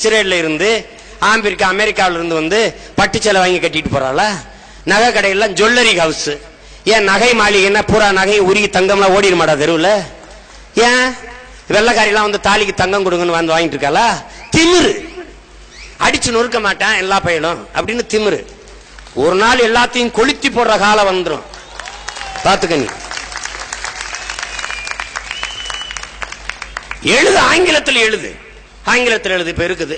இஸ்ரேல்ல இருந்து அமெரிக்காவில இருந்து வந்து பட்டுச்சேலை வாங்கி கட்டிட்டு போறாள. நகை கடையெல்லாம் ஜுவல்லரி ஹவுஸ். ஏன் நகை மாளிகைன்னா பூரா நகை உருகி தங்கம்லாம் ஓடிட மாட்டா தெருவில்? ஏன் வெள்ளக்காரிலாம் வந்து தாலிக்கு தங்கம் கொடுங்கன்னு வந்து வாங்கிட்டு இருக்காளா? திமிரு. அடிச்சு நொறுக்க மாட்டேன் எல்லா பையனும் அப்படின்னு திமிரு. ஒரு நாள் எல்லாத்தையும் கொளுத்தி போடுற காலம் வந்துடும், பாத்துக்க. நீ எழுது, ஆங்கிலத்தில் எழுது, ஆங்கிலத்தில் எழுது. இப்ப இருக்குது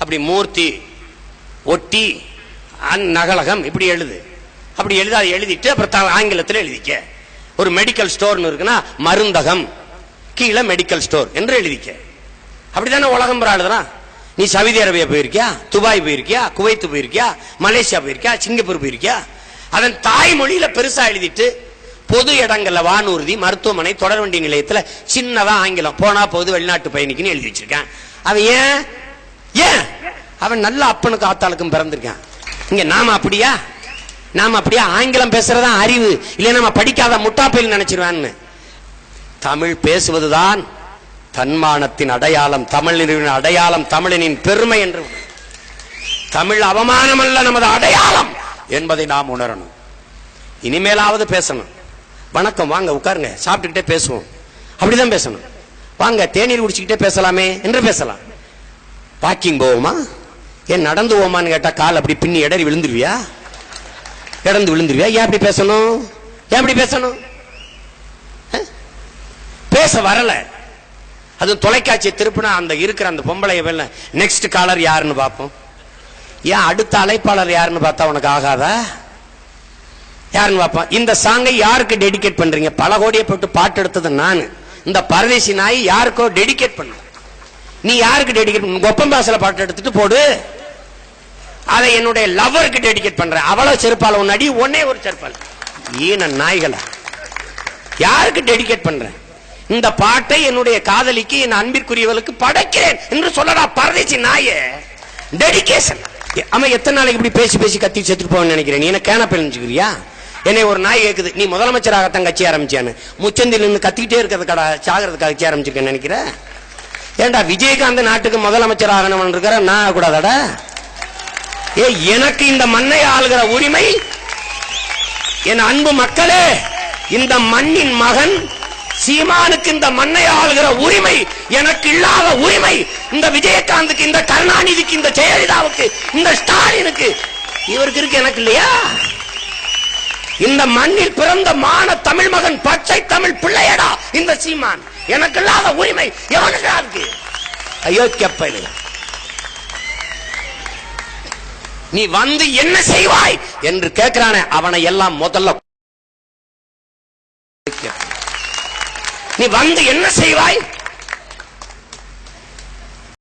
அப்படி மூர்த்தி ஒட்டி நகலகம் இப்படி எழுது. அப்படி எழுத அதை எழுதிட்டு அப்புறம் ஆங்கிலத்தில் எழுதிக்க. ஒரு மெடிக்கல் ஸ்டோர் இருக்குன்னா மருந்தகம் கீழே மெடிக்கல் ஸ்டோர் என்று எழுதிக்க. அப்படித்தானே உலகம் எழுதுறான். நீ சவுதி அரேபியா போயிருக்கியா, துபாய் போயிருக்கியா, குவைத்து போயிருக்கியா, மலேசியா போயிருக்கியா, சிங்கப்பூர் போயிருக்கியா? அதன் தாய்மொழியில பெருசா எழுதிட்டு பொது இடங்கள்ல வானூர்தி, மருத்துவமனை, தொடர்வண்டி நிலையத்துல சின்னதா ஆங்கிலம் போனா போது வெளிநாட்டு பயணிக்குன்னு எழுதி வச்சிருக்கான். அவன் ஏன் அவன் நல்ல அப்பனுக்கு ஆத்தாளுக்கும் பிறந்திருக்கான். இங்க நாம அப்படியா ஆங்கிலம் பேசுறதா அறிவு இல்ல, நம்ம படிக்காத முட்டாப்பையில் நினைச்சிருவான்னு. தமிழ் பேசுவதுதான் தன்மானத்தின் அடையாளம், தமிழின் அடையாளம், தமிழனின் பெருமை என்று. தமிழ் அவமானம் அல்ல, நமது அடையாளம் என்பதை நாம் உணரணும். இனிமேலாவது பேசணும். வணக்கம், வாங்க உட்காருங்க, சாப்பிட்டுக்கிட்டே பேசுவோம், அப்படிதான் பேசணும். வாங்க தேநீர் குடிச்சுக்கிட்டே பேசலாமே என்று பேசலாம். வாக்கிங் போவோமா, ஏன் நடந்து போமான்னு கேட்டா கால் அப்படி பின்னி இடறி விழுந்துருவியா? இடந்து விழுந்துருவியா? ஏன் அப்படி பேசணும்? ஏன் அப்படி பேசணும்? பேச வரல. அது தொலைக்காட்சியை திருப்பினா அந்த இருக்கிற அந்த பொம்பளை நெக்ஸ்ட் காலர் யாருன்னு பார்ப்போம். ஏன் அடுத்த அழைப்பாளர் யாருன்னு பார்த்தா உனக்கு ஆகாதா? யாருன்னு பார்ப்போம். இந்த சாங்கை யாருக்கு டெடிகேட் பண்றீங்க? பல கோடியை போட்டு பாட்டு எடுத்தது நான். இந்த பரதேசி நாய் யாருக்கோ டெடிகேட் பண்ண. நீ யாருக்கு டெடிகேட் பண்ண? கொப்பம் பாசல பாட்டு எடுத்துட்டு போடு. அதை என்னுடைய லவருக்கு டெடிகேட் பண்றேன். அவ்வளவு செருப்பால ஒன்னு அடி, ஒன்னே ஒரு செருப்பால். ஈன நாய்கள யாருக்கு டெடிகேட் பண்றேன்? இந்த பாட்டை என்னுடைய காதலிக்கு, என் அன்பிற்குரியவளுக்கு படைக்கிறேன் என்று சொல்லடா பரதேசி நாயே. டெடிகேஷன். ஆமா, எத்தனை நாளைக்கு இப்படி பேசி பேசி கத்தி செத்துட்டு போவேன்னு நினைக்கிறேன்? நீ என்ன கேனப்பல் நினைச்சுக்கிறியா? என்னை ஒரு நாய் கேக்குது, நீ முதலமைச்சராகத்தான் கட்சி ஆரம்பிச்சான்னு. முச்சந்தில இருந்து கத்திக்கிட்டே இருக்கிறது கடை சாகிறதுக்கு கட்சி ஆரம்பிச்சிருக்கேன்னு நினைக்கிற? ஏண்டா விஜயகாந்த் நாட்டுக்கு முதலமைச்சர் ஆகணும்னு இருக்கிற, நான் கூடாதாடா? ஏ, எனக்கு இந்த மண்ணை ஆளுகிற உரிமை, என் அன்பு மக்களே, இந்த மண்ணின் மகன் சீமானுக்கு இந்த மண்ணை ஆளுகிற உரிமை எனக்கு இல்லாத உரிமை இந்த விஜயகாந்துக்கு, இந்த கருணாநிதிக்கு, இந்த ஜெயலலிதாவுக்கு, இந்த ஸ்டாலினுக்கு, இவருக்கு இருக்கு, எனக்கு இல்லையா? இந்த மண்ணில் பிறந்த மான தமிழ் மகன், பச்சை தமிழ் பிள்ளையடா இந்த சீமான். எனக்கு இல்லாத உரிமை எவனுக்கு இருக்கு? அயோக்கியப்பையில நீ வந்து என்ன செய்வாய் என்று கேட்கிறானே, அவனை எல்லாம் முதல்ல நீ வந்து என்ன செய்வாய்?